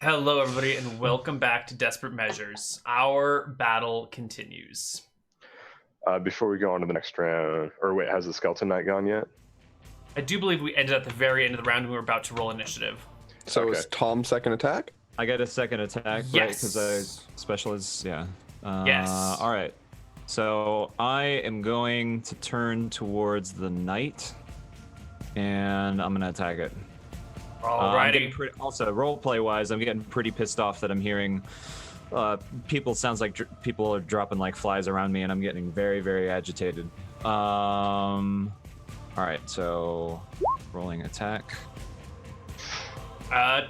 Hello, everybody, and welcome back to Desperate Measures. Our battle continues. Before we go on to the next round, or wait, has the Skeleton Knight gone yet? I do believe we ended at the very end of the round and we were about to roll initiative. So Okay. is Tom's second attack? I get a second attack, right? Yes. Because I special is, yeah. Yes. All right. So I am going to turn towards the knight, and I'm gonna attack it. Alrighty. Also, roleplay wise, I'm getting pretty pissed off that I'm hearing people. Sounds like people are dropping like flies around me, and I'm getting very, very agitated. All right. So rolling attack.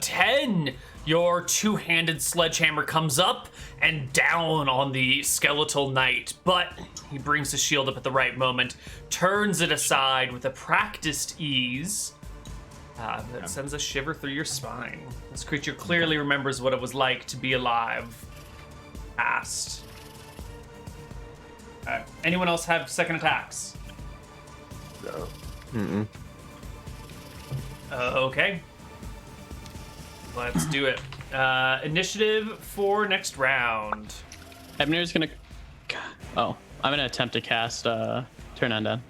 10. Your two-handed sledgehammer comes up and down on the skeletal knight, but he brings the shield up at the right moment, turns it aside with a practiced ease. That sends a shiver through your spine. This creature clearly remembers what it was like to be alive. Past. Anyone else have second attacks? No. Okay. Let's do it. Initiative for next round. Ebner's gonna. Oh, I'm gonna attempt to cast Turn Undone.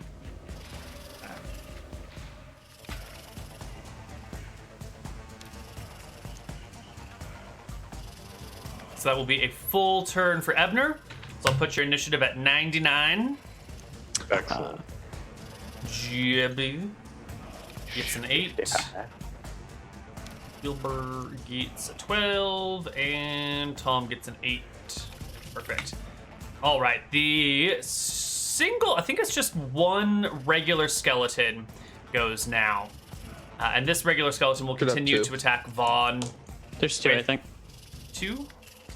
So that will be a full turn for Ebner. So I'll put your initiative at 99. Excellent. Jebby gets an 8. Gilbert gets a 12. And Tom gets an 8. Perfect. All right. The single, I think it's just one regular skeleton goes now. And this regular skeleton will Should have continue two. to attack Vaughn. There's two, Wait. I think. 2?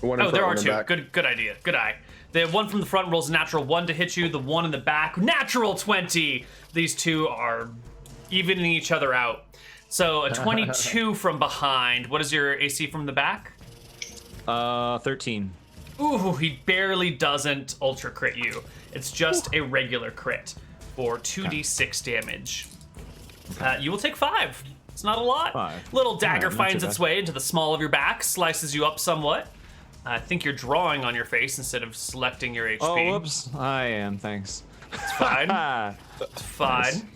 One in Oh, front, there are one in two. back. Good idea. Good eye. The one from the front rolls a natural 1 to hit you. The one in the back, natural 20. These two are evening each other out. So a 22 from behind. What is your AC from the back? 13. Ooh, he barely doesn't ultra crit you. It's just a regular crit for 2d6 damage. You will take 5. It's not a lot. 5. Little dagger Alright, not finds too its bad. way into the small of your back, slices you up somewhat. I think you're drawing on your face instead of selecting your HP. Oh, whoops. I am. Thanks. It's fine. Ah. It's fine.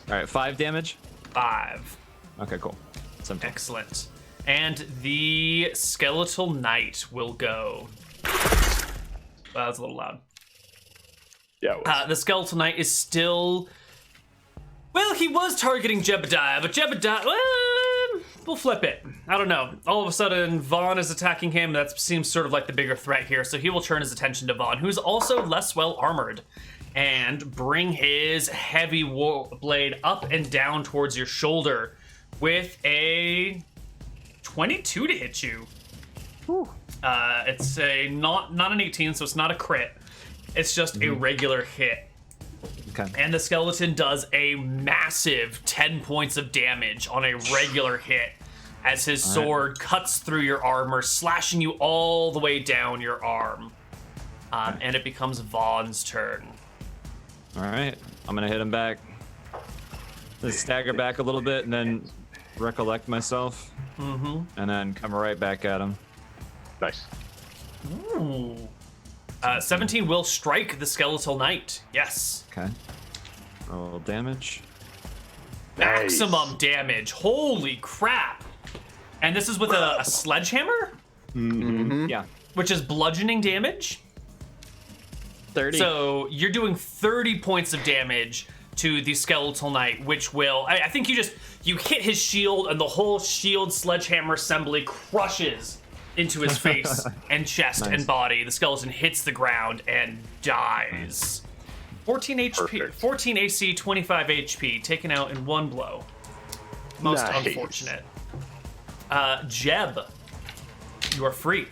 All right. 5 damage. 5. Okay. Cool. 17. Excellent. And the skeletal knight will go. That was a little loud. Yeah. It was. The skeletal knight is still. Well, he was targeting Jebediah, but Jebediah. Well, we'll flip it. I don't know. All of a sudden, Vaughn is attacking him. That seems sort of like the bigger threat here. So he will turn his attention to Vaughn, who's also less well armored, and bring his heavy blade up and down towards your shoulder with a 22 to hit you. It's a not an 18, so it's not a crit. It's just a regular hit. Okay. And the skeleton does a massive 10 points of damage on a regular hit as his sword cuts through your armor, slashing you all the way down your arm. And it becomes Vaughn's turn. All right. I'm gonna hit him back. Just stagger back a little bit, and then recollect myself, and then come right back at him. Nice. Ooh. 17 will strike the skeletal knight. Yes. Okay. Roll damage. Nice. Maximum damage. Holy crap. And this is with a sledgehammer, Yeah. which is bludgeoning damage. 30. So you're doing 30 points of damage to the skeletal knight, which will, I think you hit his shield and the whole shield sledgehammer assembly crushes into his face and chest Nice. and body. The skeleton hits the ground and dies. 14 HP, Perfect. 14 AC, 25 HP, taken out in one blow. Most Nice. unfortunate. Jeb, you are free.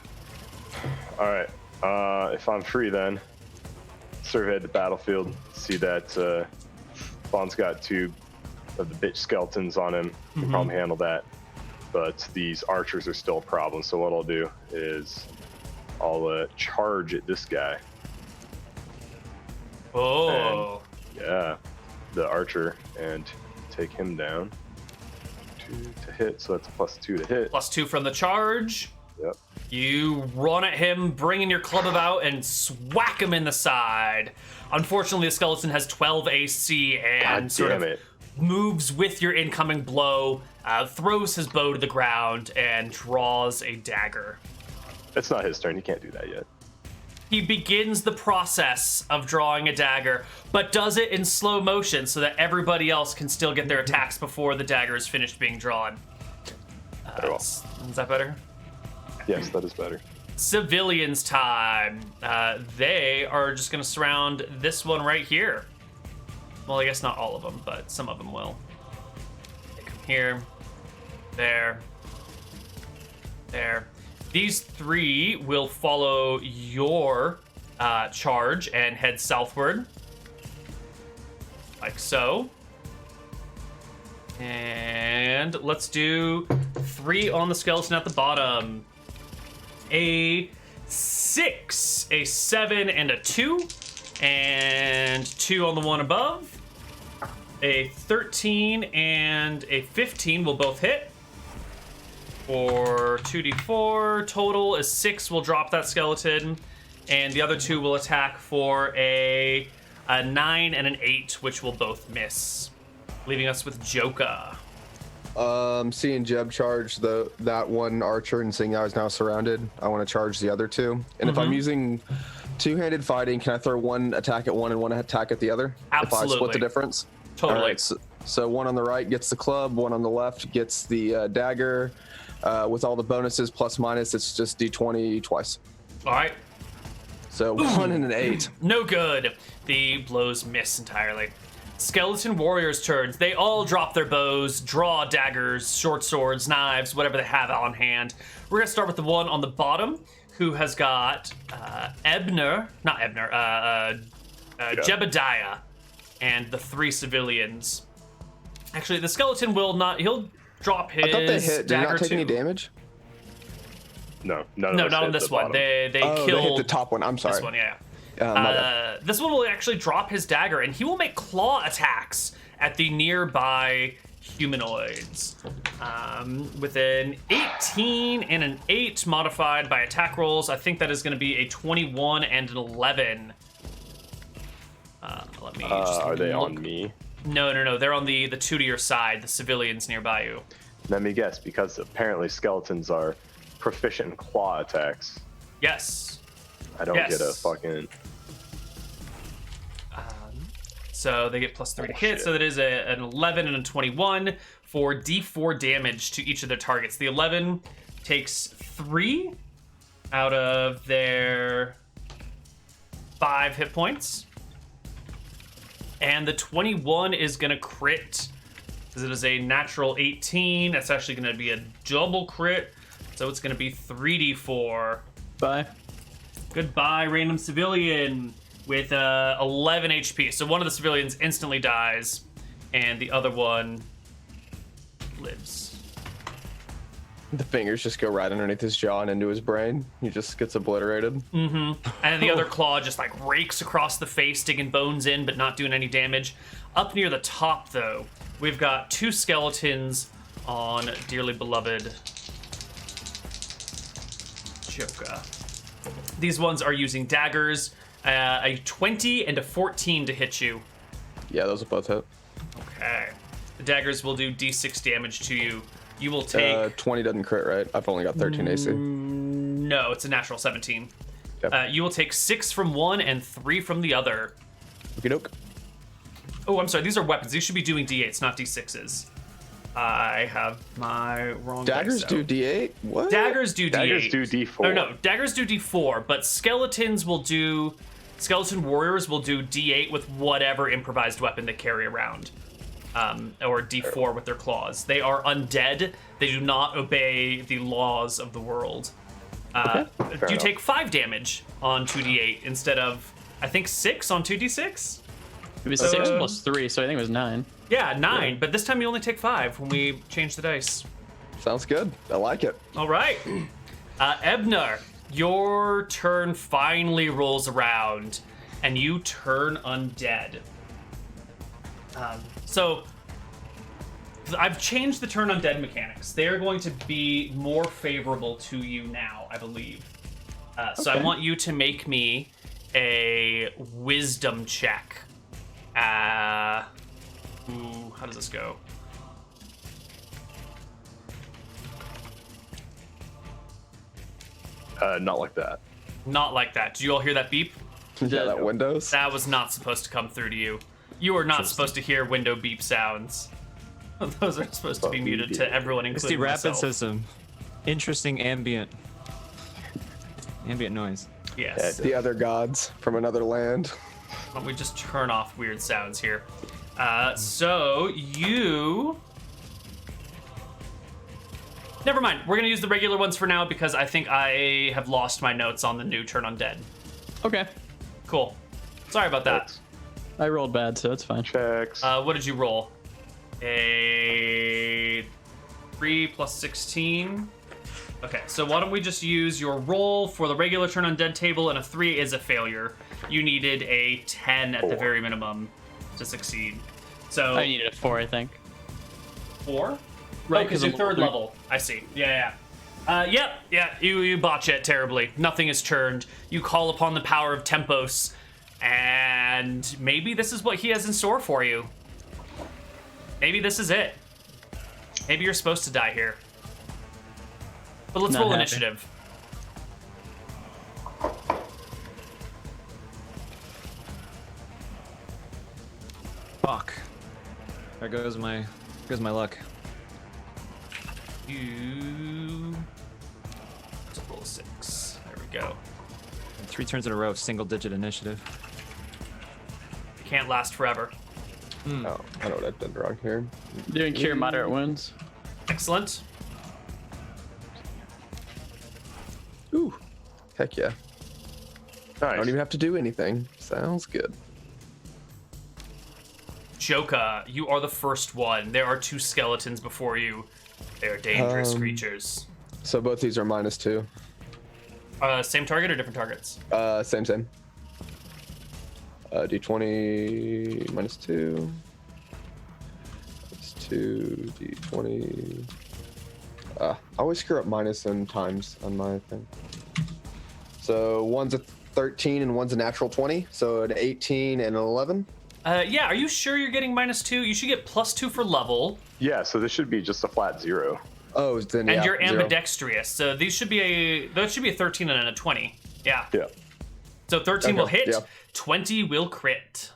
All right. If I'm free, then survey the battlefield. See that Vaughn's got 2 of the bitch skeletons on him. Can probably handle that. But these archers are still a problem. So what I'll do is I'll charge at this guy. Oh. Yeah, the archer, and take him down To hit, so that's +2 to hit. +2 from the charge. Yep. You run at him, bringing your club about, and swack him in the side. Unfortunately, the skeleton has 12 AC and God sort damn of it. moves with your incoming blow, throws his bow to the ground, and draws a dagger. It's not his turn. He can't do that yet. He begins the process of drawing a dagger, but does it in slow motion so that everybody else can still get their attacks before the dagger is finished being drawn. Very well. Is that better? Yes, that is better. Civilians time. They are just going to surround this one right here. Well, I guess not all of them, but some of them will. They come here, there. These 3 will follow your charge and head southward. Like so. And let's do 3 on the skeleton at the bottom. A 6, a 7, and a 2. And 2 on the one above. A 13 and a 15 will both hit. For 2d4, total is 6 will drop that skeleton. And the other 2 will attack for a 9 and an 8, which will both miss. Leaving us with Joka. Seeing Jeb charge that one archer and seeing I was now surrounded, I want to charge the other 2. And if I'm using two-handed fighting, can I throw one attack at one and one attack at the other? Absolutely. If I split the difference? Totally. All right, so one on the right gets the club, one on the left gets the dagger. With all the bonuses plus minus, it's just d20 twice. All right. So 1 and an 8. No good. The blows miss entirely. Skeleton warriors' turns. They all drop their bows, draw daggers, short swords, knives, whatever they have on hand. We're going to start with the one on the bottom, who has got Jebediah, and the 3 civilians. Actually, the skeleton will not. He'll drop his I thought they hit. Did dagger not take too. any damage? No, No, not on this one. They They killed hit the top one. I'm sorry. this one. Yeah. My bad. This one will actually drop his dagger, and he will make claw attacks at the nearby humanoids. With an 18 and an 8 modified by attack rolls, I think that is going to be a 21 and an 11. Let me just Are they look. on me? No. They're on the 2 to your side, the civilians nearby you. Let me guess, because apparently skeletons are proficient in claw attacks. Yes. I don't Yes. get a fucking... So they get +3 to hit, shit. so that is an 11 and a 21 for d4 damage to each of their targets. The 11 takes 3 out of their 5 hit points. And the 21 is going to crit, because it is a natural 18. That's actually going to be a double crit, so it's going to be 3d4. Bye. Goodbye, random civilian, with 11 HP. So one of the civilians instantly dies, and the other one lives. The fingers just go right underneath his jaw and into his brain. He just gets obliterated. And then the other claw just like rakes across the face, digging bones in, but not doing any damage. Up near the top, though, we've got 2 skeletons on dearly beloved Joka. These ones are using daggers. A 20 and a 14 to hit you. Yeah, those will both hit. Okay. The daggers will do d6 damage to you. You will take... 20 doesn't crit, right? I've only got 13 AC. No, it's a natural 17. Yep. You will take 6 from one and 3 from the other. Okey doke. Oh, I'm sorry. These are weapons. These should be doing d8s, not d6s. I have my wrong Daggers dice out. do D8? What? Daggers do d8. Daggers do D4. Oh, no. Daggers do d4, but skeletons will do... Skeleton warriors will do d8 with whatever improvised weapon they carry around. Or d4 with their claws. They are undead. They do not obey the laws of the world. Fair You enough. take 5 damage on 2d8 instead of, I think, 6 on 2d6? It was 6 plus 3, so I think it was 9. Yeah, 9, but this time you only take 5 when we change the dice. Sounds good. I like it. All right. Ebner, your turn finally rolls around, and you turn undead. So, I've changed the turn undead mechanics. They are going to be more favorable to you now, I believe. So I Okay. want you to make me a wisdom check. How does this go? Not like that. Not like that. Did you all hear that beep? Yeah, that Windows. That was not supposed to come through to you. You are not supposed to hear window beep sounds. Those are supposed to be muted to everyone, Misty including Rapids myself. has some interesting ambient noise. Yes. The other gods from another land. Why don't we just turn off weird sounds here? So you... Never mind. We're going to use the regular ones for now because I think I have lost my notes on the new turn undead. Okay. Cool. Sorry about that. I rolled bad, so it's fine. Checks. What did you roll? A 3 plus 16. Okay, so why don't we just use your roll for the regular turn undead table, and a 3 is a failure. You needed a 10 at the 4. very minimum to succeed. So I needed a 4, I think. 4? Right, because 'cause you're I'm third level level. I see. Yeah. You botch it terribly. Nothing is churned. You call upon the power of Tempos, and maybe this is what he has in store for you. Maybe this is it. Maybe you're supposed to die here. But let's Not roll happy. initiative. Fuck. There goes my luck. You... Let's roll 6. There we go. 3 turns in a row of single-digit initiative. It can't last forever. Oh, I know what I've done wrong here. Doing cure moderate wounds. Excellent. Ooh, heck yeah. I Nice. don't even have to do anything. Sounds good. Joka, you are the first one. There are 2 skeletons before you. They are dangerous creatures. So both these are -2. Same target or different targets? Same. D20 -2. That's 2 D20. I always screw up minus and times on my thing. So one's a 13 and one's a natural 20. So an 18 and an 11. Yeah, are you sure you're getting -2? You should get +2 for level, Yeah, so this should be just a flat 0. Oh, then and yeah, you're 0. ambidextrous. So these should be a 13 and a 20. Yeah. Yeah. So 13 will Okay, hit, yeah. 20 will crit.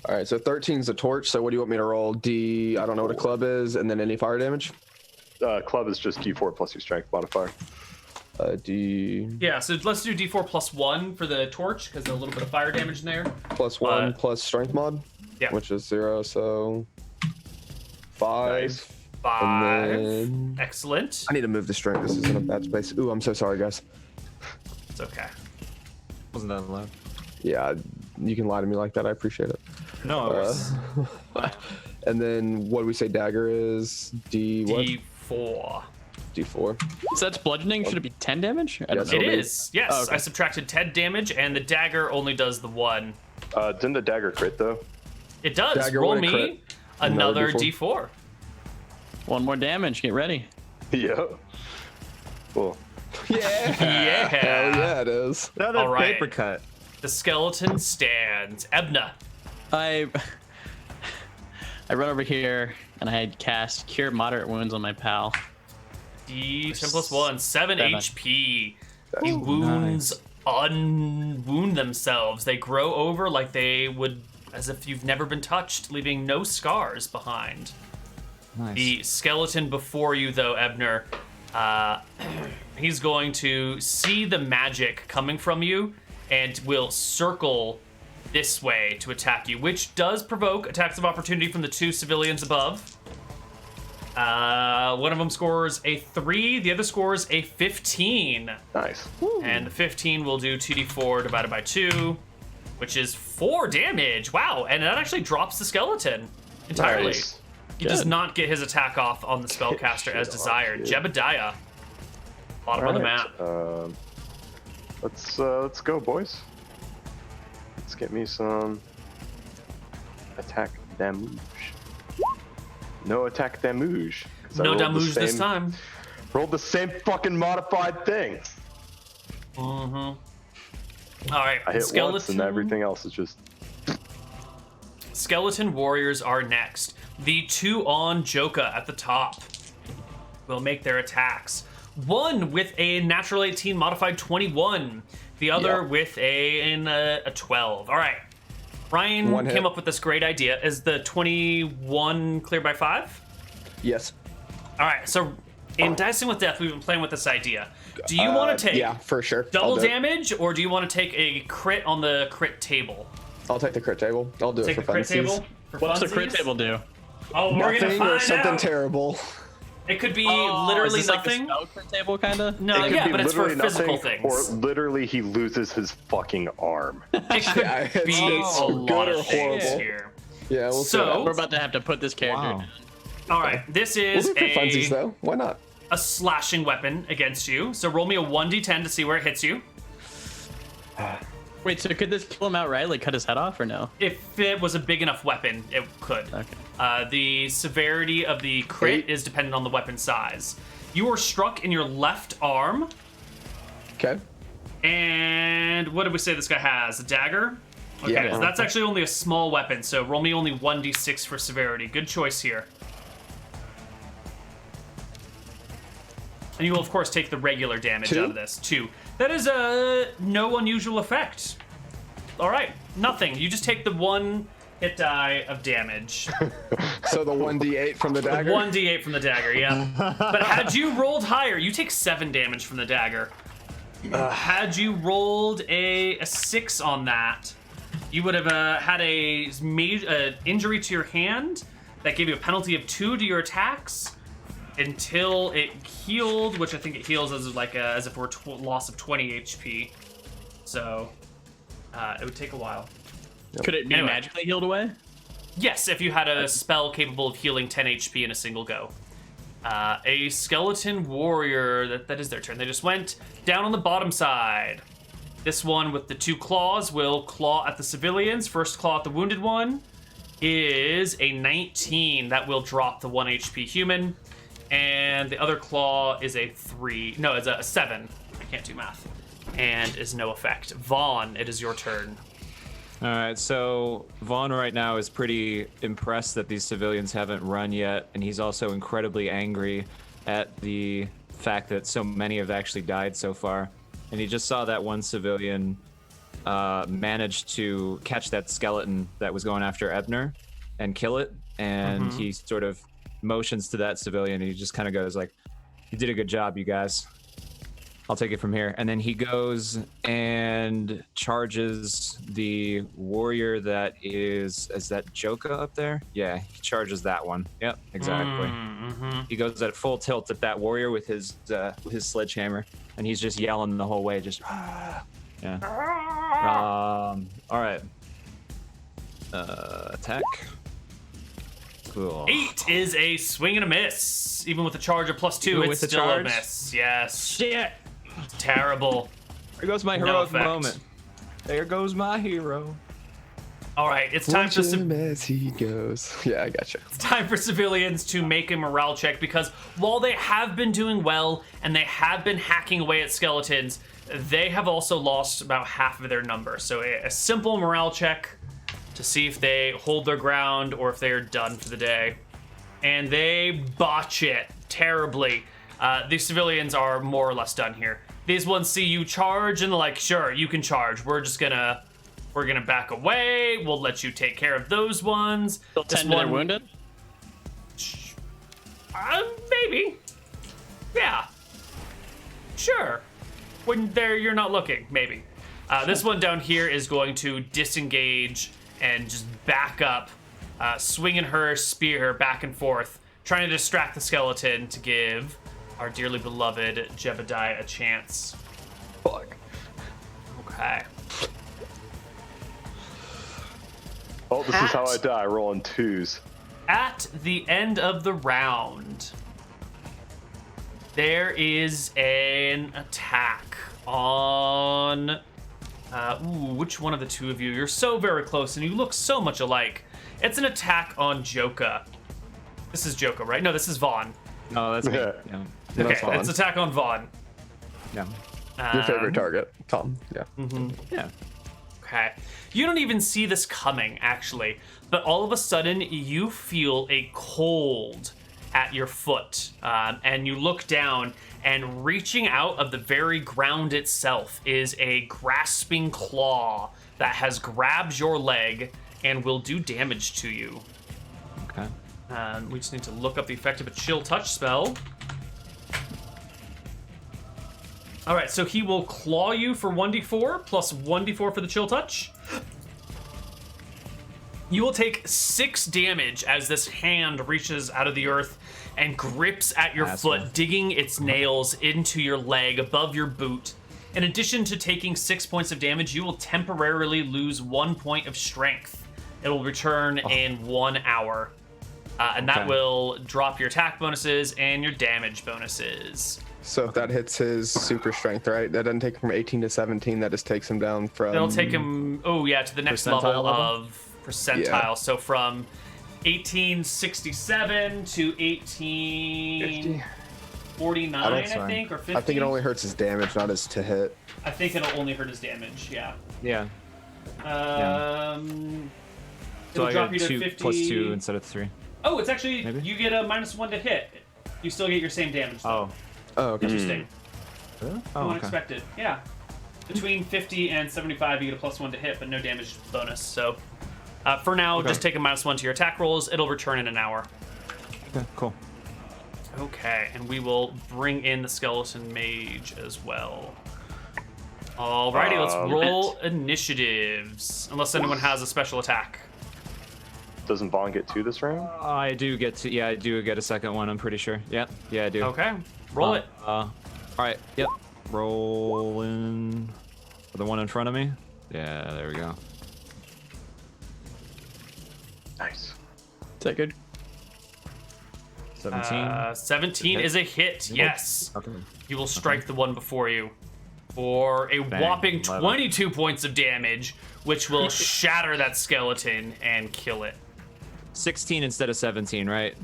All right, so 13's a torch. So what do you want me to roll? D, I don't know what a club is, and then any fire damage. Club is just D4 plus your strength modifier. D Yeah, so let's do D4 +1 for the torch because there's a little bit of fire damage in there. +1 plus strength mod, Yeah. which is 0. So 5. Nice. 5. then- Excellent. I need to move the strength. This is in a bad space. Ooh, I'm so sorry, guys. It's okay. Wasn't that loud? Yeah, you can lie to me like that. I appreciate it. No. And then what do we say dagger is? D what? D4. D4. So that's bludgeoning. Should it be 10 damage? I don't Yes, know. It it'll be- is. Yes, Oh, okay. I subtracted 10 damage, and the dagger only does the 1. Didn't the dagger crit though? It does. Dagger Roll with a me crit. another Another D4. 1 more damage. Get ready. Yeah. Cool. Yeah. Yeah. Hell yeah, it is. Another All right. paper cut. The skeleton stands. Ebna. I run over here and I had cast cure moderate wounds on my pal. D10 plus 1, 7 Seven. HP. The wounds unwound themselves. They grow over like they would, as if you've never been touched, leaving no scars behind. Nice. The skeleton before you, though, Ebner, he's going to see the magic coming from you and will circle this way to attack you, which does provoke attacks of opportunity from the 2 civilians above. One of them scores a 3, the other scores a 15. Nice. And the 15 will do 2d4 divided by 2, which is 4 damage. Wow, and that actually drops the skeleton entirely. Nice. He does not get his attack off on the spellcaster Shit as off, desired. dude. Jebediah. Bottom of the map. Let's go, boys. Let's get me some attack damage. No attack damage. 'cause I No rolled the damage this same- time. Rolled the same fucking modified thing. All right, I hit once and everything else is just... Skeleton warriors are next. The two on Joka at the top will make their attacks. One with a natural 18 modified 21. The other with a 12. All right. Ryan One came hit. up with this great idea. Is the 21 clear by 5? Yes. All right. So in Dicing with Death, we've been playing with this idea. Do you want to take Yeah, for sure. double I'll do it. damage, or do you want to take a crit on the crit table? I'll take the crit table. I'll do Take it the for crit funsies. table? For What's the crit funsies? table do? Oh, we're gonna Nothing find or something out. terrible. It could be Oh, literally is this like the nothing. spell crit table, kind of? No, It could yeah, be but it's for literally physical nothing, things. Or literally he loses his fucking arm. It could Yeah, it's- be it's a good lot or of things horrible. here. Yeah, we'll see. So- We're about to have to put this character Wow. down. All right, this We'll is do it for funsies, a though. Why not? slashing weapon against you. So roll me a 1d10 to see where it hits you. Wait, so could this kill him outright? Like cut his head off or no? If it was a big enough weapon, it could. Okay. The severity of the crit 8. is dependent on the weapon size. You are struck in your left arm, Okay. and what did we say this guy has? A dagger? Okay, Yeah. so that's actually only a small weapon, so roll me only 1d6 for severity. Good choice here. And you will, of course, take the regular damage 2? out of this. 2. That is no unusual effect. All right, nothing. You just take the 1 hit die of damage. So the 1d8 from the dagger? 1d8 from the dagger, yeah. But had you rolled higher, you take 7 damage from the dagger. Had you rolled a 6 on that, you would have had a injury to your hand that gave you a penalty of 2 to your attacks until it healed, which I think it heals as as if we're loss of 20 HP. So it would take a while. Could it be Anyway. magically healed away? Yes, if you had a spell capable of healing 10 HP in a single go. A skeleton warrior, that is their turn. They just went down on the bottom side. This one with the 2 claws will claw at the civilians. First claw at the wounded one is a 19. That will drop the 1 HP human. And the other claw is a 3. No, it's a 7. I can't do math. And is no effect. Vaughn, it is your turn. All right, so Vaughn right now is pretty impressed that these civilians haven't run yet, and he's also incredibly angry at the fact that so many have actually died so far. And he just saw that one civilian manage to catch that skeleton that was going after Ebner and kill it, and he sort of motions to that civilian, and he just kind of goes like, "You did a good job, you guys. I'll take it from here." And then he goes and charges the warrior that is that Joka up there? Yeah, he charges that one. Yep, exactly. He goes at full tilt at that warrior with his sledgehammer, and he's just yelling the whole way, just yeah. All right. Attack. Cool. 8 is a swing and a miss. Even with a charge of +2, Even it's with the still charge? a miss. Yes. Shit. Terrible. There goes my No heroic effect. moment. There goes my hero. All right, it's time for Watch him as he goes. Yeah, I gotcha. time for civilians to make a morale check, because while they have been doing well and they have been hacking away at skeletons, they have also lost about half of their number. So a simple morale check to see if they hold their ground or if they are done for the day. And they botch it terribly. These civilians are more or less done here. These ones see you charge and they're like, sure, you can charge. We're gonna back away. We'll let you take care of those ones. Still This 10 to their one- wounded? Maybe. Yeah. Sure. When you're not looking, maybe. This one down here is going to disengage and just back up, swinging her spear back and forth, trying to distract the skeleton to give our dearly beloved Jebediah a chance. Fuck. Okay. Oh, this is how I die, rolling 2s. At the end of the round, there is an attack on. Which one of the two of you? You're so very close and you look so much alike. It's an attack on Joka. This is Joko, right? No, this is Vaughn. Oh, that's me. Yeah. Yeah. Okay, Vaughn. it's attack on Vaughn. Yeah. Your favorite target, Tom. Yeah. Yeah. Okay. You don't even see this coming, actually. But all of a sudden, you feel a cold at your foot. And you look down, and reaching out of the very ground itself is a grasping claw that has grabbed your leg and will do damage to you. Okay. We just need to look up the effect of a chill touch spell. All right, so he will claw you for 1d4 plus 1d4 for the chill touch. You will take 6 damage as this hand reaches out of the earth and grips at your Asshole. foot, digging its nails into your leg above your boot. In addition to taking 6 points of damage, you will temporarily lose 1 point of strength. It will return in 1 hour. And that Okay. will drop your attack bonuses and your damage bonuses. So if that hits his super strength, right? That doesn't take him from 18 to 17. That just takes him down from. It'll take him, to the next Percentile level level? of percentile. Yeah. So from 1867 to 1849, I fine. think, or 50. I think it only hurts his damage, not his to hit. I think it'll only hurt his damage, yeah. Yeah. It'll So I drop got you to 2 50. plus 2 instead of 3. Oh, it's actually, Maybe? you get a -1 to hit. You still get your same damage, though. Oh. Oh, okay. Interesting. Really? Oh, okay. Unexpected. Yeah. Between 50 and 75, you get a +1 to hit, but no damage bonus. So, for now, Okay. just take a -1 to your attack rolls. It'll return in an hour. Okay, cool. Okay, and we will bring in the skeleton mage as well. Alrighty, let's roll initiatives. Unless anyone has a special attack. Doesn't Vaughn get 2 this round? I do get to, I do get a second one, I'm pretty sure. Yeah, I do. Okay, roll it. Alright, yep. Roll in for the one in front of me. Yeah, there we go. Nice. Is that good? 17. 17 hit. is a hit, yes. Okay. You will strike the one before you for a whopping 11. 22 points of damage, which will shatter that skeleton and kill it. 16 instead of 17, right?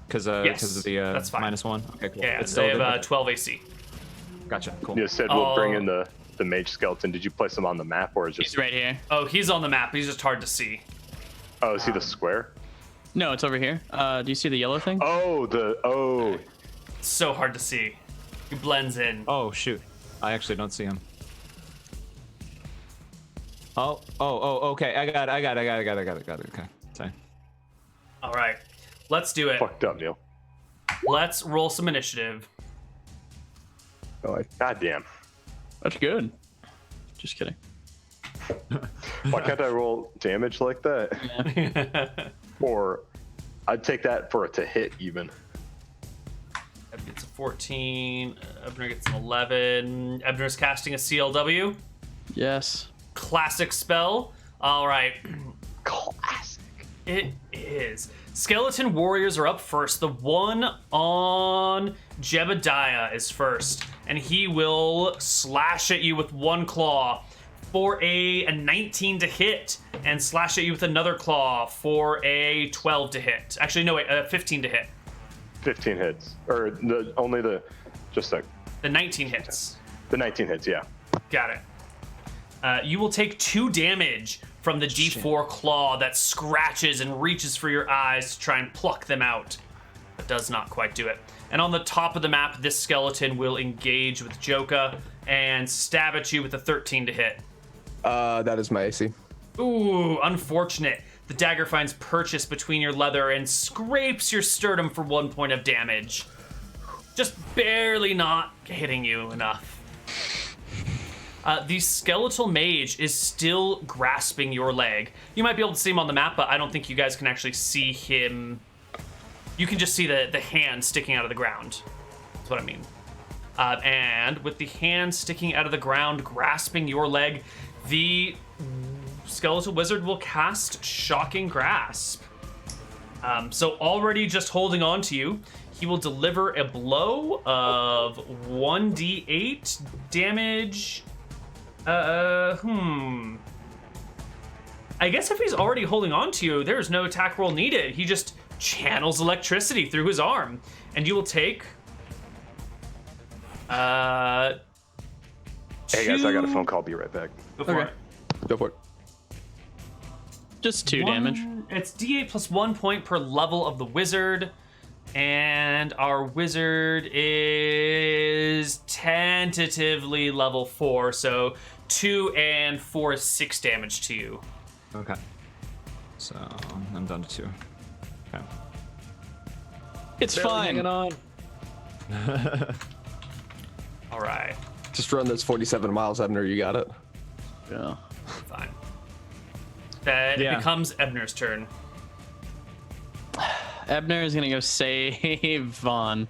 Because Yes, of the that's fine. -1. Okay, cool. Yeah, It's they still have good. 12 AC. Gotcha. Cool. You said we'll bring Oh. in the mage skeleton. Did you place him on the map or is just? He's right here. Oh, he's on the map. He's just hard to see. Oh, is he the square? No, it's over here. Do you see the yellow thing? Oh, So hard to see. He blends in. Oh shoot! I actually don't see him. Oh, okay. I got it. Okay. Sorry. All right, let's do it. fucked up, Neal. Let's roll some initiative. Oh, God damn. That's good. Just kidding. Why can't I roll damage like that? Or I'd take that for it to hit even. Eb gets a 14. Ebner gets an 11. Ebner's casting a CLW. Yes. Classic spell. All right. Classic. It is. Skeleton warriors are up first. The one on Jebediah is first, and he will slash at you with one claw for a 19 to hit, and slash at you with another claw for a 12 to hit. Actually, no, wait, 15 to hit. 15 hits. Or the 19 hits. the 19 hits, yeah. Got it. You will take 2 damage from the D4 claw that scratches and reaches for your eyes to try and pluck them out. But does not quite do it. And on the top of the map, this skeleton will engage with Joka and stab at you with a 13 to hit. that is my AC. Ooh, unfortunate. The dagger finds purchase between your leather and scrapes your sternum for 1 point of damage. Just barely not hitting you enough. The skeletal mage is still grasping your leg. You might be able to see him on the map, but I don't think you guys can actually see him. You can just see the hand sticking out of the ground. That's what I mean. And with the hand sticking out of the ground, grasping your leg, the skeletal wizard will cast Shocking Grasp. So already just holding on to you, he will deliver a blow of 1d8 damage. I guess if he's already holding on to you, there's no attack roll needed. He just channels electricity through his arm, and you will take. Hey guys, I got a phone call. Be right back. Go for it. Go for it. Just 2 damage. It's D8 plus 1 point per level of the wizard. And our wizard is tentatively level 4, so 2 and 4 is 6 damage to you. Okay. So I'm down to 2. Okay. It's fine. Hanging on. All right, Just run those 47 miles, Ebner. You got it. Yeah. fine. That Yeah. It becomes Ebner's turn. Ebner is gonna go save Vaughn.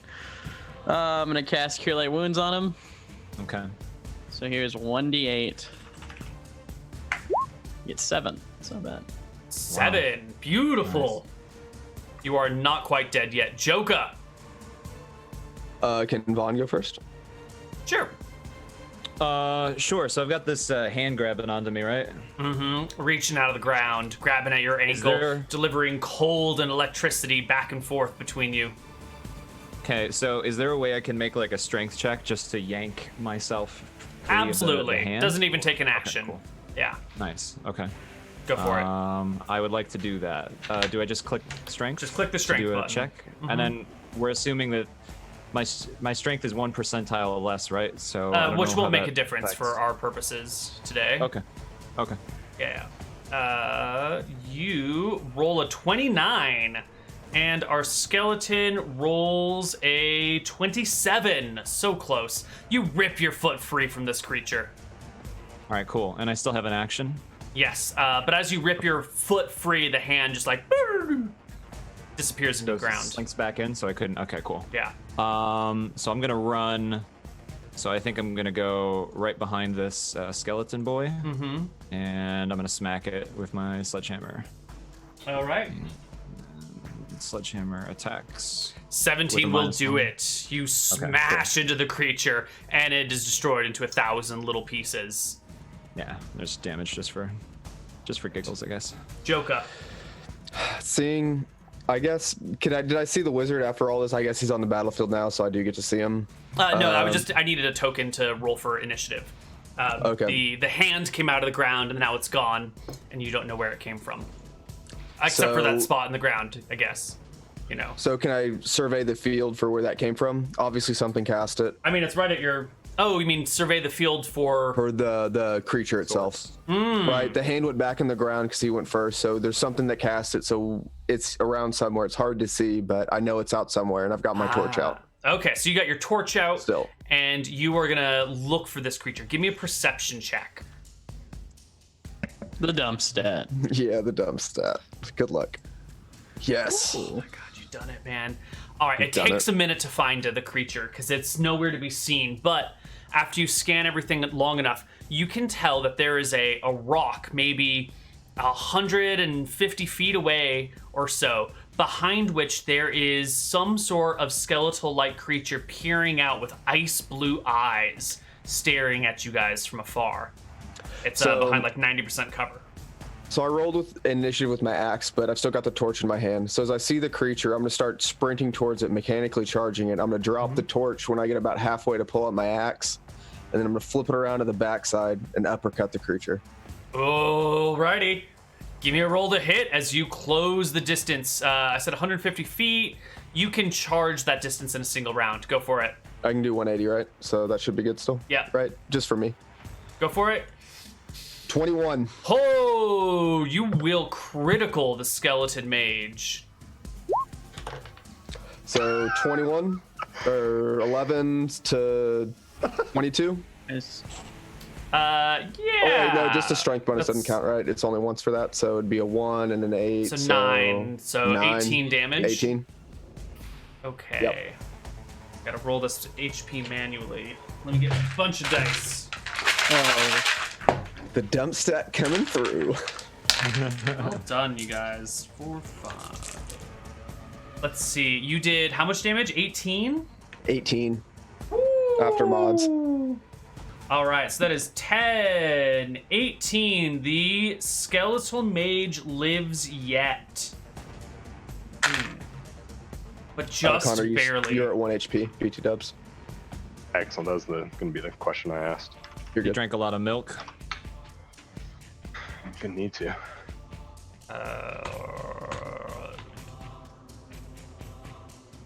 I'm gonna cast Cure Light Wounds on him. Okay. So here's 1d8. Get 7. It's not bad. 7. Beautiful. You are not quite dead yet. Joka. Can Vaughn go first? Sure. Sure. So I've got this hand grabbing onto me, right? Reaching out of the ground, grabbing at your ankle, there- delivering cold and electricity back and forth between you. Okay. So is there a way I can make like a strength check just to yank myself? free of the Absolutely. hand? Doesn't even take an action. cool. Yeah. Nice. Okay. Go for it. I would like to do that. Do I just click strength? Just click the to strength do a button. check, and then we're assuming that my strength is 1 percentile or less, right? So I don't Which know won't how make that a difference affects- for our purposes today. Okay. Okay. Yeah. You roll a 29, and our skeleton rolls a 27. So close. You rip your foot free from this creature. All right. Cool. And I still have an action. Yes, but as you rip your foot free, the hand just like disappears into the ground. Slinks back in, so I couldn't. Okay. Cool. Yeah. So I'm gonna run. So I think I'm gonna go right behind this skeleton boy, and I'm gonna smack it with my sledgehammer. All right. Sledgehammer attacks. 17 With a will minus do one. it. You smash into the creature, and it is destroyed into 1,000 little pieces. Yeah, there's damage just for giggles, I guess. Joka. Seeing, I guess, did I see the wizard after all this? I guess he's on the battlefield now, so I do get to see him. No, I needed a token to roll for initiative. Okay. The hand came out of the ground, and now it's gone, and you don't know where it came from. Except for that So- spot in the ground, I guess. You know. So can I survey the field for where that came from? Obviously something cast it. I mean, it's right at your... Oh, you mean survey the field for... Or the creature itself. Right, the hand went back in the ground because he went first, so there's something that cast it, so it's around somewhere. It's hard to see, but I know it's out somewhere, and I've got my torch out. Okay, so you got your torch out, Still. and you are gonna look for this creature. Give me a perception check. The dump stat. Yeah, the dumb stat. Good luck. Yes. Oh my god, you've done it, man. All right, it done takes it. a minute to find the creature because it's nowhere to be seen. But after you scan everything long enough, you can tell that there is a rock, maybe 150 feet away or so, behind which there is some sort of skeletal-like creature peering out with ice blue eyes, staring at you guys from afar. It's So- behind like 90% cover. So I rolled with initiative with my axe, but I've still got the torch in my hand. So as I see the creature, I'm going to start sprinting towards it, mechanically charging it. I'm going to drop the torch when I get about halfway to pull out my axe, and then I'm going to flip it around to the backside and uppercut the creature. Alrighty. Give me a roll to hit as you close the distance. I said 150 feet. You can charge that distance in a single round. Go for it. I can do 180, right? So that should be good still? Yeah. Right? Just for me. Go for it. 21. Oh, you will critical the skeleton mage. So 21 or 11 to 22? It's Yeah. Oh, no, just a strength bonus doesn't That's- count, right? It's only once for that, so it'd be a 1 and an 8. So 9. So 9, 18 damage. 18. Okay. Yep. Gotta roll this HP manually. Let me get a bunch of dice. The dump stat coming through. Well done, you guys. 4, 5. Let's see. You did how much damage? 18? 18. After mods. All right, so that is 10, 18. The skeletal mage lives yet. but just Connor, barely. You're at 1 HP. BT dubs. Excellent. That was going to be the question I asked. You're You good. drank a lot of milk. Didn't need to.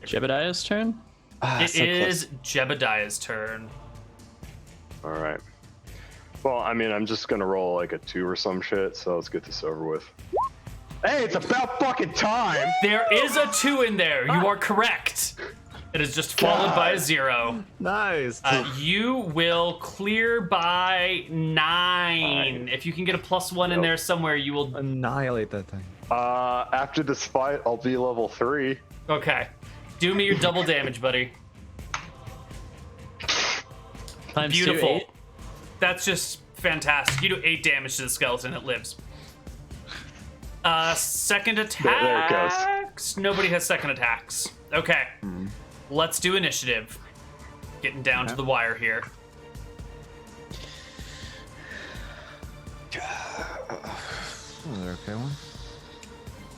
Jebediah's turn. Ah, It so close. is Jebediah's turn. All right. Well, I mean, I'm just gonna roll like a 2 or some shit, so let's get this over with. Hey, it's about fucking time! There is a 2 in there. You are correct. It is just followed by a 0. Nice. You will clear by 9. If you can get a +1 in there somewhere, you will. Annihilate that thing. After this fight, I'll be level 3. Okay. Do me your double damage, buddy. Times 2, Beautiful. 8. That's just fantastic. You do 8 damage to the skeleton. It lives. Second There it attacks. Nobody has second attacks. Okay. Let's do initiative. Getting down to the wire here. Oh, okay one.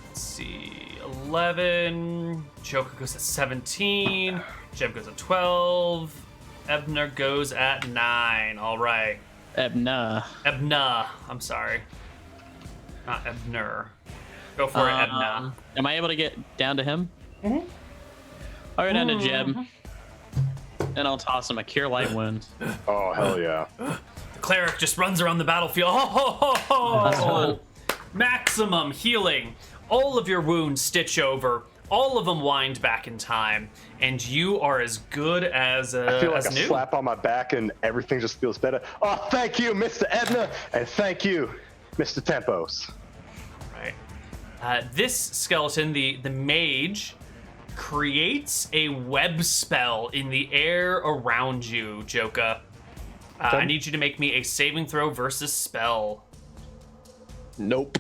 Let's see. 11. Joker goes at 17. Jeb goes at 12. Ebner goes at 9. All right. Ebna. Ebna. I'm sorry. Not Ebner. Go for it, Ebna. Am I able to get down to him? Mm-hmm. I'll go down to Jeb. And I'll toss him a Cure Light Wounds. Oh, hell yeah. The cleric just runs around the battlefield. Oh, maximum healing. All of your wounds stitch over. All of them wind back in time, and you are as good as I feel like as a new. slap on my back and everything just feels better. Oh, thank you, Mr. Edna, and thank you, Mr. Tempos. Right. This skeleton, the mage, creates a web spell in the air around you, Joka. I need you to make me a saving throw versus spell. Nope.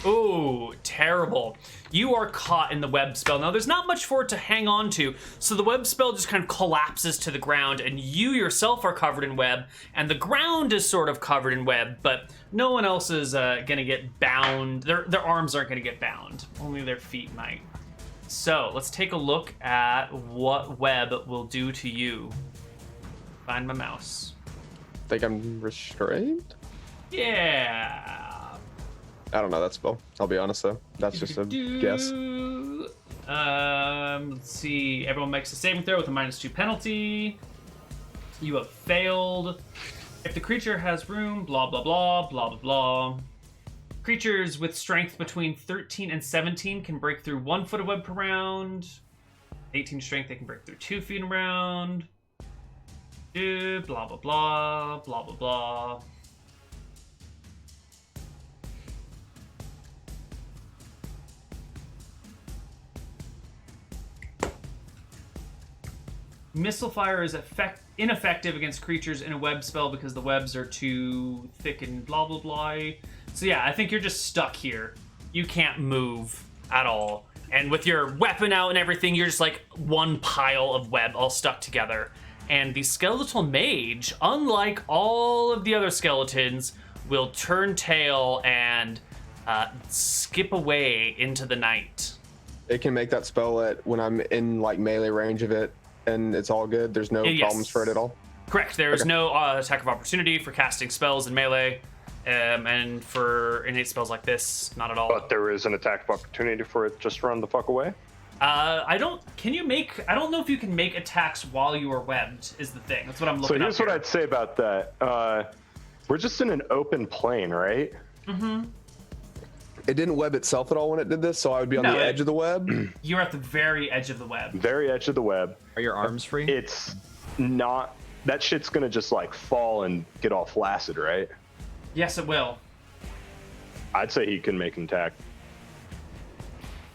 Ooh, terrible. You are caught in the web spell. Now, there's not much for it to hang on to, so the web spell just kind of collapses to the ground, and you yourself are covered in web, and the ground is sort of covered in web, but no one else is gonna get bound. Their arms aren't gonna get bound. Only their feet might. So, let's take a look at what web will do to you. Find my mouse. Think I'm restrained? Yeah. I don't know that spell. I'll be honest though. That's just a guess. Let's see. Everyone makes a saving throw with a -2 penalty. You have failed. If the creature has room, blah blah blah blah blah blah. Creatures with strength between 13 and 17 can break through 1 foot of web per round. 18 strength, they can break through 2 feet a round. Blah blah blah blah blah blah. Missile fire is ineffective against creatures in a web spell because the webs are too thick and blah blah blah. So yeah, I think you're just stuck here. You can't move at all. And with your weapon out and everything, you're just like one pile of web all stuck together. And the skeletal mage, unlike all of the other skeletons, will turn tail and skip away into the night. It can make that spell at when I'm in like melee range of it, and it's all good. There's no Yes. problems for it at all. Correct. There is Okay. no attack of opportunity for casting spells in melee, and for innate spells like this, not at all. But there is an attack of opportunity for it just to run the fuck away. I don't know if you can make attacks while you are webbed. Is the thing. That's what I'm So looking. here's up what here. I'd say about that. We're just in an open plane, right? It didn't web itself at all when it did this, so I would be on No, the it- edge of the web. You're at the very edge of the web. Very edge of the web. Are your arms free? It's not. That shit's gonna just like fall and get all flaccid, right? Yes, it will. I'd say he can make an attack.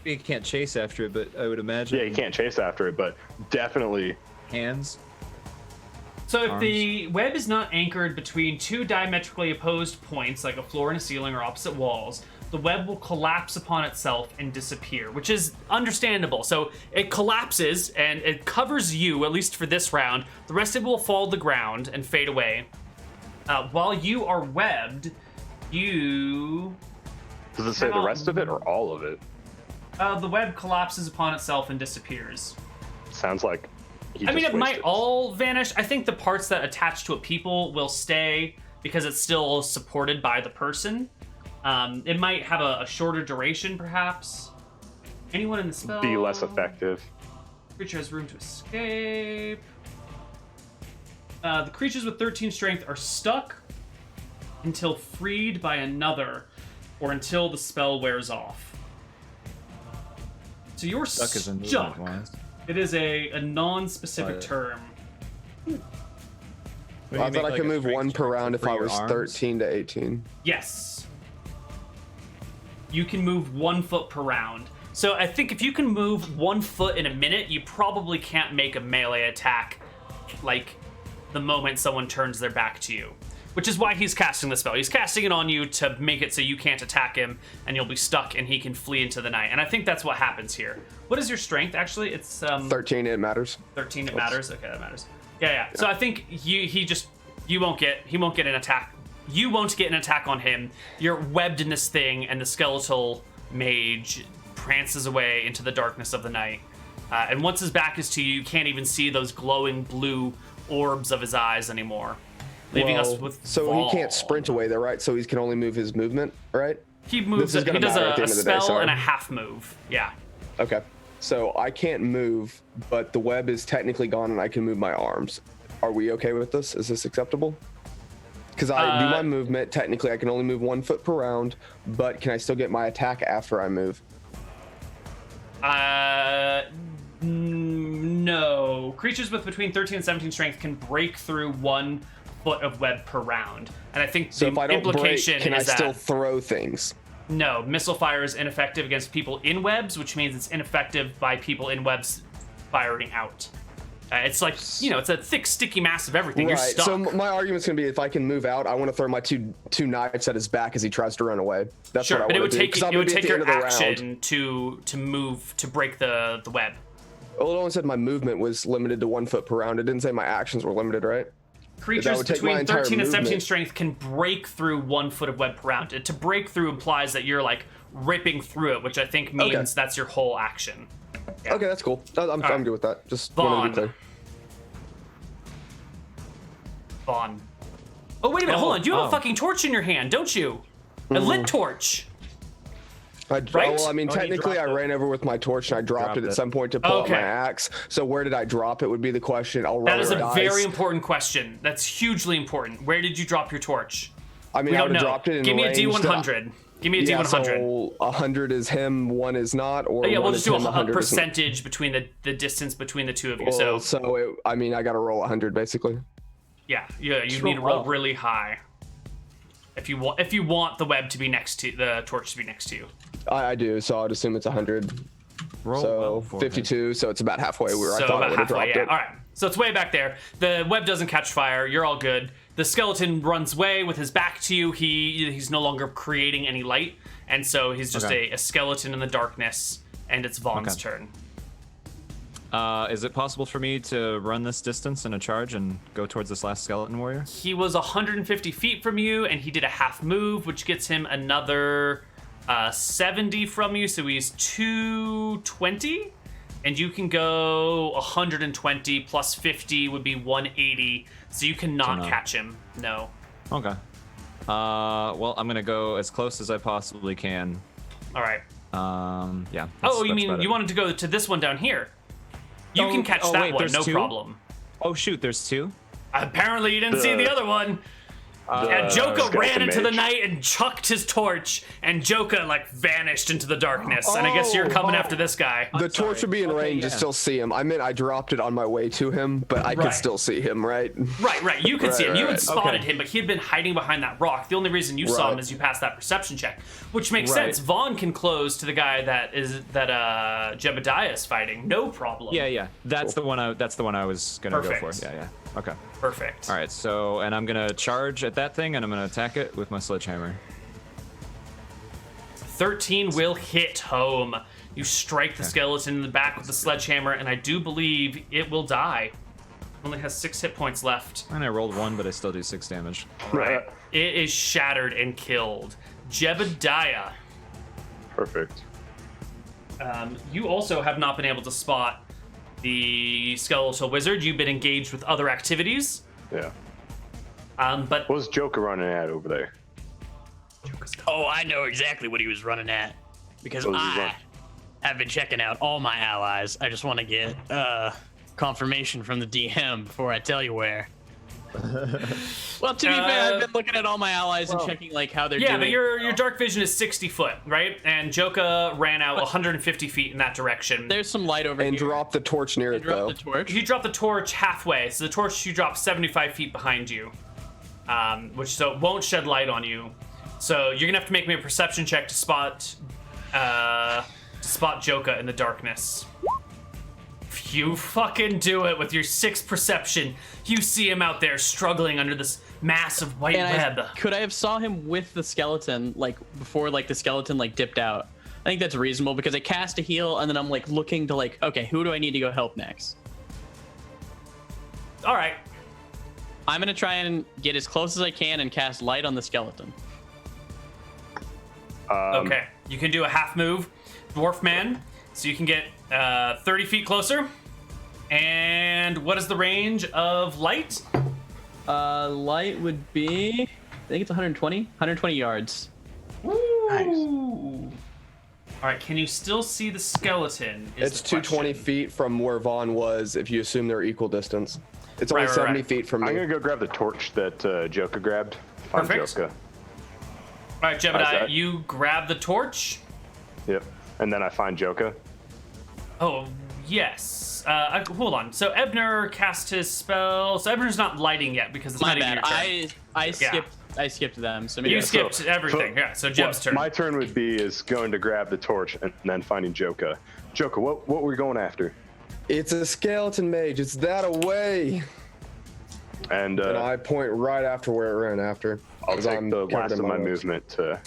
You can't chase after it, but I would imagine. Yeah, he can't chase after it, but definitely. Hands. So if the web is not anchored between two diametrically opposed points, like a floor and a ceiling or opposite walls, the web will collapse upon itself and disappear, which is understandable. So it collapses and it covers you, at least for this round. The rest of it will fall to the ground and fade away. While you are webbed, you... Does it say the rest of it or all of it? The web collapses upon itself and disappears. Sounds like he I mean, just it might wasted. all vanish. I think the parts that attach to a people will stay because it's still supported by the person. It might have a shorter duration, perhaps. Anyone in the spell? Be less effective. Creature has room to escape. The creatures with 13 strength are stuck until freed by another, or until the spell wears off. So you're Stuck is a stuck. movement-wise. It is a non-specific But- term. I thought I could move one per round if I was 13. 13 to 18. Yes. You can move 1 foot per round. So I think if you can move 1 foot in a minute, you probably can't make a melee attack like the moment someone turns their back to you. Which is why he's casting the spell. He's casting it on you to make it so you can't attack him and you'll be stuck and he can flee into the night. And I think that's what happens here. What is your strength actually? It's 13, it matters. 13, it matters. Okay, that matters. Yeah. So I think he won't get an attack. You won't get an attack on him. You're webbed in this thing, and the skeletal mage prances away into the darkness of the night. And once his back is to you, you can't even see those glowing blue orbs of his eyes anymore, leaving us with. So Vol. he can't sprint away though, right? So he can only move his movement, right? He moves. This is He gonna does matter at the a end of the day, spell sorry. and a half move. Yeah. Okay. So I can't move, but the web is technically gone and I can move my arms. Are we okay with this? Is this acceptable? Because I do my movement, technically I can only move 1 foot per round, but can I still get my attack after I move? No. Creatures with between 13 and 17 strength can break through 1 foot of web per round. And I think So the if I don't break, implication can I is still that throw things? no, missile fire is ineffective against people in webs, which means it's ineffective by people in webs firing out. It's like, it's a thick, sticky mass of everything. You're Right. stuck. So my argument's gonna be if I can move out, I want to throw my two knives at his back as he tries to run away. That's Sure, what I but it want would to do. take 'cause I'm it gonna would be at take the your end of the round. action to move to break the web. Well, it only said my movement was limited to 1 foot per round. It didn't say my actions were limited, right? Creatures would take my between entire 13 and 17 movement. strength can break through 1 foot of web per round. To break through implies that you're like ripping through it, which I think means Okay. that's your whole action. Okay, that's cool. I'm right. good with that. Just wanted to Vaughn. be clear. Vaughn. Oh, wait a minute, hold on. You have oh. a fucking torch in your hand, don't you? A Mm-hmm. lit torch. Right? Well, I mean, Oh, you technically, I dropped it. ran over with my torch and I dropped Dropped it at it. some point to pull out Okay. my axe. So where did I drop it would be the question. I'll roll That is a dice. very important question. That's hugely important. Where did you drop your torch? I mean, We I don't would have know. dropped it in Give me a range D100. Give me a Yeah, D100. so 100 is him, 1 is not, or Yeah, we'll 1 just is do him, a 100 is not. percentage between the distance between the two of you. Well, So I mean, I got to roll 100 basically. yeah, you need to roll really high if you want the web to be next to the torch to be next to you. I do, so I'd assume it's 100. Roll So well for 52, so it's about halfway where I So thought I about would have halfway, dropped yeah. it. All right. So it's way back there. The web doesn't catch fire. You're all good. The skeleton runs away with his back to you. He's no longer creating any light, and so he's just Okay. a skeleton in the darkness. And it's Vaughn's Okay. turn. Is it possible for me to run this distance in a charge and go towards this last skeleton warrior? He was 150 feet from you, and he did a half move, which gets him another 70 from you. So he's 220. And you can go 120 plus 50 would be 180. So you cannot no. catch him. No. Okay. Well, I'm gonna go as close as I possibly can. All right. Yeah. Oh, you that's mean about you it. wanted to go to this one down here? You Oh, can catch oh, that wait, one, there's no two? problem. Oh shoot, there's 2. Apparently, you didn't see the other one. And Joka skeleton ran into the mage. night and chucked his torch, and Joka vanished into the darkness. And I guess you're coming after this guy. The torch would be in range to yeah. still see him. I meant I dropped it on my way to him, but I Right. could still see him, right? Right. You could see him. Right, You had right. spotted Okay. him, but he had been hiding behind that rock. The only reason you saw him Right. is you passed that perception check, which makes Right. sense. Vaughn can close to the guy that Jebediah is fighting. No problem. Yeah. That's the one I was gonna go Perfect. for. Yeah. Okay. Perfect. All right. So, and I'm gonna charge at that thing, and I'm gonna attack it with my sledgehammer. 13 will hit home. You strike the skeleton in the back with the sledgehammer, and I do believe it will die. Only has 6 hit points left. And I rolled 1, but I still do 6 damage. Right. It is shattered and killed. Jebediah. Perfect. You also have not been able to spot the skeletal wizard. You've been engaged with other activities. Yeah. But What was Joker running at over there? Oh, I know exactly what he was running at because What was he I running? have been checking out all my allies. I just want to get confirmation from the DM before I tell you where. Well, to be fair, I've been looking at all my allies and checking like how they're doing. yeah, but your dark vision is 60 foot, right? And Joka ran out 150 feet in that direction. There's some light over And here. drop the torch near it, though. Drop the torch. You drop the torch halfway, so the torch you drop 75 feet behind you, which so it won't shed light on you. So you're gonna have to make me a perception check to spot Joka in the darkness. If you fucking do it with your 6 perception, you see him out there struggling under this mass of white web. Could I have saw him with the skeleton like before like the skeleton like dipped out? I think that's reasonable because I cast a heal and then I'm like looking to like, okay, who do I need to go help next? All right. I'm gonna try and get as close as I can and cast light on the skeleton. Okay. You can do a half move, dwarf man, so you can get 30 feet closer. And what is the range of light? Light would be, I think it's 120 yards. Nice. All right. Can you still see the skeleton? It's 220 feet from where Vaughn was, if you assume they're equal distance. It's only Right, 70 right. feet from me. I'm gonna go grab the torch that Joker grabbed. Find Perfect. Joka. All right, Jebediah, that? you grab the torch. Yep. And then I find Joka. Oh, yes. Hold on. So Ebner cast his spell. So Ebner's not lighting yet because it's My not even bad. your turn. I skipped them. So maybe You Yeah, skipped everything. Yeah, so Jeb's turn. My turn would be is going to grab the torch and then finding Joka. Joka, what were we going after? It's a skeleton mage. It's that away. And And I point right after where it ran after. I'll 'cause take I'm the covered last in of my webs. movement to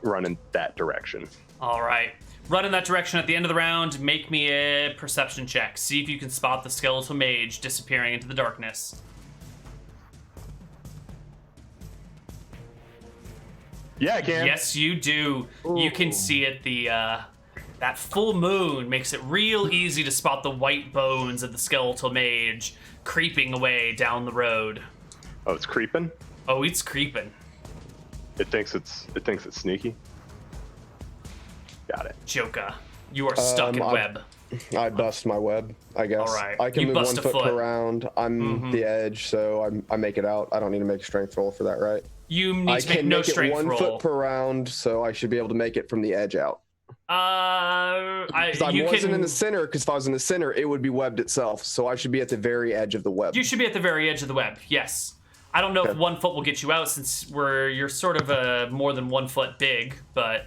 run in that direction. All right. Run in that direction at the end of the round. Make me a perception check. See if you can spot the skeletal mage disappearing into the darkness. Yeah, I can. Yes, you do. You can see it. That full moon makes it real easy to spot the white bones of the skeletal mage creeping away down the road. Oh, it's creeping. Oh, it's creeping. It thinks it's sneaky. Got it. Joka, you are stuck in web. I bust my web, I guess. All right. I can You move bust 1 a foot foot. per round. I'm the edge, so I make it out. I don't need to make a strength roll for that, right? You need I to make can no make it strength 1 roll. foot per round, so I should be able to make it from the edge out. Because I you wasn't can. in the center, because if I was in the center, it would be webbed itself. So I should be at the very edge of the web. You should be at the very edge of the web. Yes. I don't know if Okay. 1 foot will get you out since you're sort of more than 1 foot big, but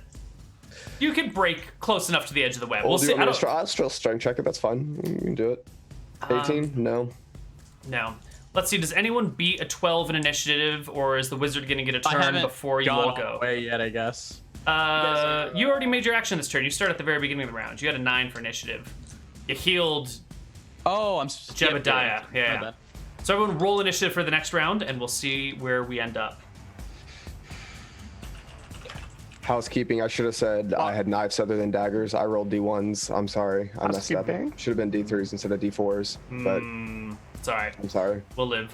you can break close enough to the edge of the web. We'll see. I'll still strength check it. That's fine. You can do it. 18? No. No. Let's see. Does anyone beat a 12 in initiative, or is the wizard going to get a I turn haven't before you gone all all go? the way yet, I guess. You already made your action this turn. You start at the very beginning of the round. You had a 9 for initiative. You healed Oh, I'm Jebediah. My Yeah. bad. So everyone roll initiative for the next round, and we'll see where we end up. Housekeeping, I should have said I had knives other than daggers. I rolled D1s. I'm sorry. I messed up. Housekeeping? Should have been D3s instead of D4s. But It's all right. I'm sorry. We'll live.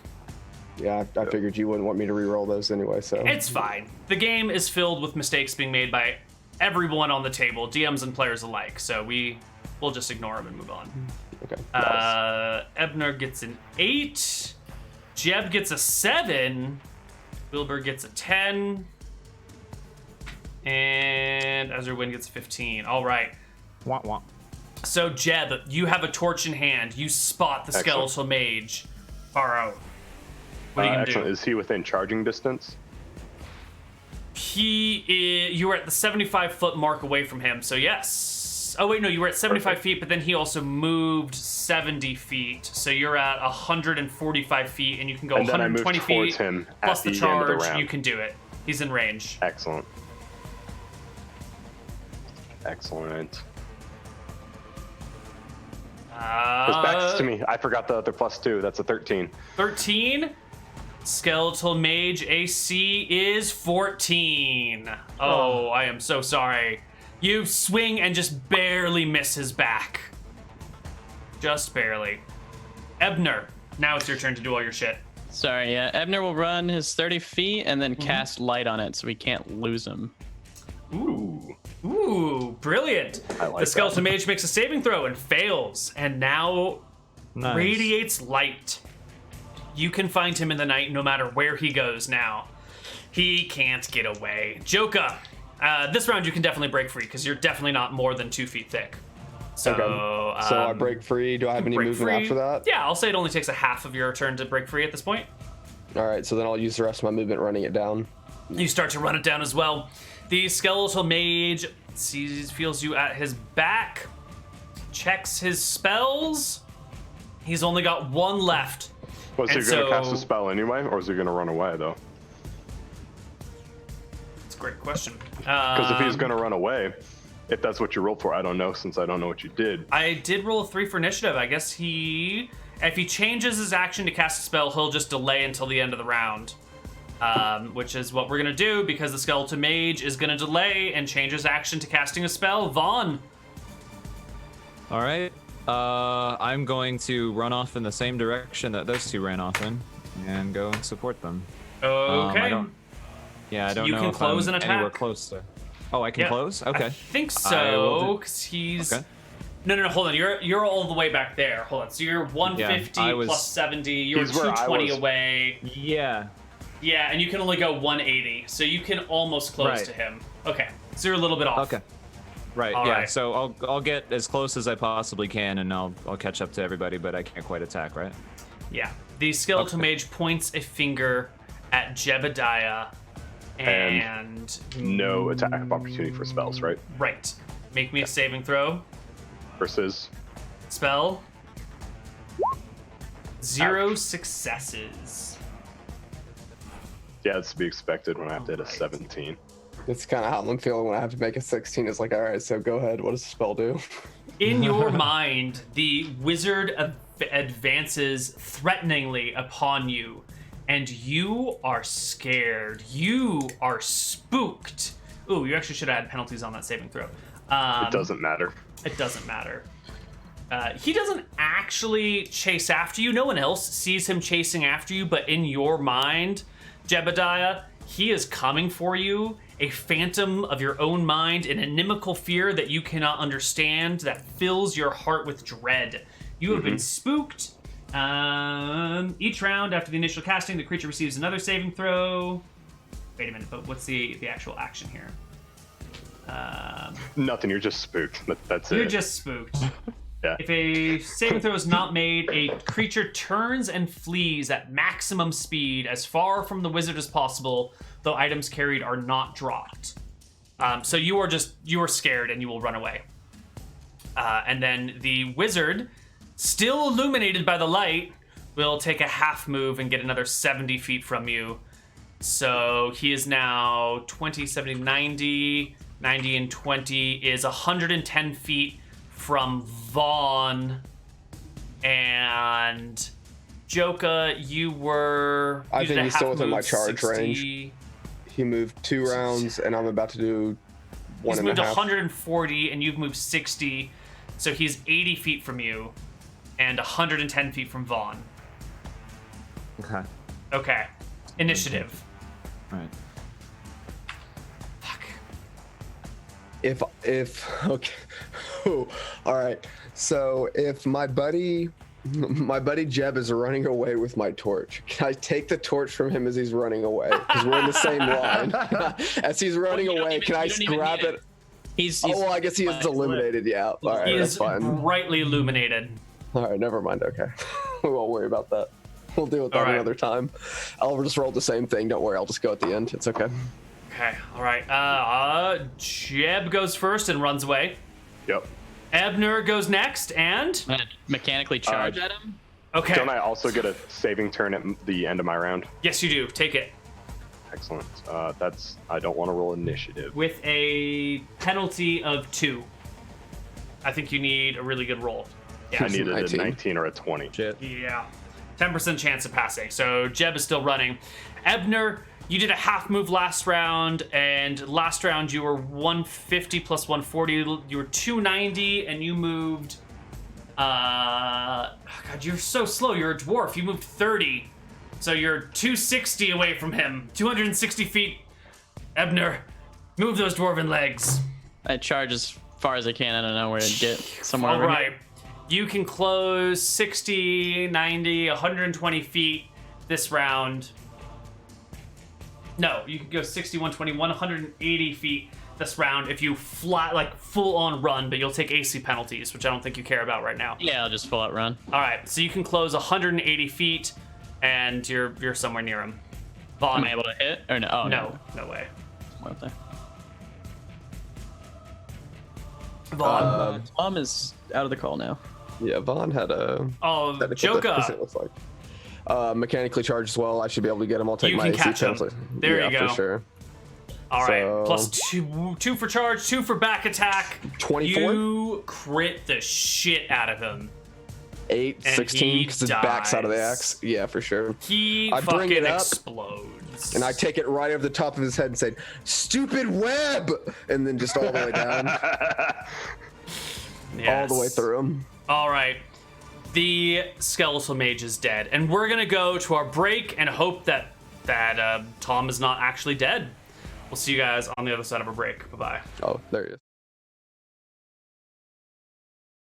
Yeah, I figured you wouldn't want me to re-roll those anyway, so. It's fine. The game is filled with mistakes being made by everyone on the table, DMs and players alike. So we'll just ignore them and move on. Okay. Nice. Ebner gets an 8. Jeb gets a 7. Wilbur gets a 10. And Ezerwin gets a 15. All right. Wah, wah. So Jeb, you have a torch in hand. You spot the Excellent. skeletal mage far out. What are you gonna Excellent. do? Is he within charging distance? You were at the 75-foot mark away from him, so yes. Oh, wait, no, you were at 75 feet, but then he also moved 70 feet. So you're at 145 feet, and you can go And then I moved 120 towards feet. him Plus at the the end of the charge, round. you can do it. He's in range. Excellent. Excellent. It's back to me. I forgot the other +2. That's a 13. 13. Skeletal Mage AC is 14. Oh, I am so sorry. You swing and just barely miss his back. Just barely. Ebner, now it's your turn to do all your shit. Sorry, yeah. Ebner will run his 30 feet and then cast light on it so we can't lose him. Ooh, brilliant. I like The skeleton mage makes a saving throw and fails, and now Nice. radiates light. You can find him in the night no matter where he goes now. He can't get away. Joka, this round you can definitely break free because you're definitely not more than 2 feet thick. So, Okay. So I break free. Do I have any break movement free. after that? Yeah, I'll say it only takes a half of your turn to break free at this point. All right. So then I'll use the rest of my movement running it down. You start to run it down as well. The skeletal mage feels you at his back, checks his spells. He's only got one left. Was he And going to cast so- a spell anyway, or is he going to run away, though? That's a great question. Because if he's going to run away, if that's what you rolled for, I don't know, since I don't know what you did. I did roll a 3 for initiative. I guess if he changes his action to cast a spell, he'll just delay until the end of the round. Which is what we're going to do because the skeleton mage is going to delay and change his action to casting a spell. Vaughn. All right. I'm going to run off in the same direction that those two ran off in, and go and support them. Okay. I don't You know can if close I'm an anywhere attack. close to. Oh, I can Yeah, close. Okay. I think I will so, do- because he's... Okay. No, hold on. You're all the way back there. Hold on. So you're 150 I was- plus 70. You're He's where I 220 was. away. Yeah. Yeah, and you can only go 180. So you can almost close Right. to him. Okay. So you're a little bit off. Okay. Right. All yeah. right. So I'll get as close as I possibly can, and I'll catch up to everybody, but I can't quite attack, right? Yeah. The skeletal mage points a finger at Jebediah and No attack of opportunity for spells, right? right. Make me a saving throw. Versus. Spell. 0 Ouch. successes. Yeah, it's to be expected when I have to hit a Alright. 17. That's kind of how I'm feeling when I have to make a 16. It's like, all right, so go ahead. What does the spell do? In your mind, the wizard advances threateningly upon you, and you are scared. You are spooked. Ooh, you actually should have had penalties on that saving throw. It doesn't matter. It doesn't matter. He doesn't actually chase after you. No one else sees him chasing after you, but in your mind, Jebediah, he is coming for you. A phantom of your own mind, an inimical fear that you cannot understand that fills your heart with dread. You have been spooked. Each round after the initial casting, the creature receives another saving throw. Wait a minute, but what's the actual action here? Nothing, you're just spooked. That's it. You're just spooked. Yeah. If a saving throw is not made, a creature turns and flees at maximum speed as far from the wizard as possible, though items carried are not dropped. So you are scared and you will run away. And then the wizard, still illuminated by the light, will take a half move and get another 70 feet from you. So he is now 20, 70, 90, 90 and 20 is 110 feet from Vaughn. And Joka, you were... I you did think a he's still half within my move, charge 60. range. He moved 2 rounds, and I'm about to do one He's and a moved half. 140 and you've moved 60. So he's 80 feet from you and 110 feet from Vaughn. Okay. Okay. Initiative. All right. Fuck. If okay. Ooh, all right. So if my buddy Jeb is running away with my torch, can I take the torch from him as he's running away? Because we're in the same line. As he's running you don't away, even- can I you don't even grab need it? it. He's Oh, well, I guess he is illuminated. Yeah. All right, He that's is fine. brightly illuminated. All right, never mind. Okay, we won't worry about that. We'll deal with that All right. another time. I'll just roll the same thing. Don't worry. I'll just go at the end. It's okay. Okay, all right. Jeb goes first and runs away. Yep. Ebner goes next, and mechanically charge at him. okay. Don't I also get a saving turn at the end of my round? Yes, you do. Take it Excellent. I don't want to roll initiative. with a penalty of 2. I think you need a really good roll. I needed 19. a 19 or a 20. Shit. Yeah. 10% chance of passing. So Jeb is still running. Ebner, You did a half move last round, and last round you were 150 plus 140. You were 290, and you moved. God, you're so slow. You're a dwarf. You moved 30, so you're 260 away from him. 260 feet. Ebner, move those dwarven legs. I charge as far as I can. I don't know where to get somewhere. All over right. here. You can close 60, 90, 120 feet this round. No, you can go 60, 120, 180 feet this round if you flat, like full on run, but you'll take AC penalties, which I don't think you care about right now. Yeah, I'll just full out run. All right, so you can close 180 feet, and you're somewhere near him. Vaughn. Am I able to hit or no? Oh, No way. Way up there. Vaughn. Tom is out of the call now. Yeah, Vaughn had a. Oh, technical difficulty, Joka. it looks like. Mechanically charged as well. I should be able to get him. I'll take You my can AC catch him. penalty. There yeah, you go. for sure. All right, So- plus two for charge, 2 for back attack. 24? You crit the shit out of him. 8, And 16, he because his back's out of the dies. axe. Yeah, for sure. He I bring fucking it up, explodes. And I take it right over the top of his head and say, "Stupid web!" And then just all the way down, all the way Yes. through him. All right. The skeletal mage is dead, and we're gonna go to our break and hope that Tom is not actually dead. We'll see you guys on the other side of a break. Bye bye. Oh, there he is.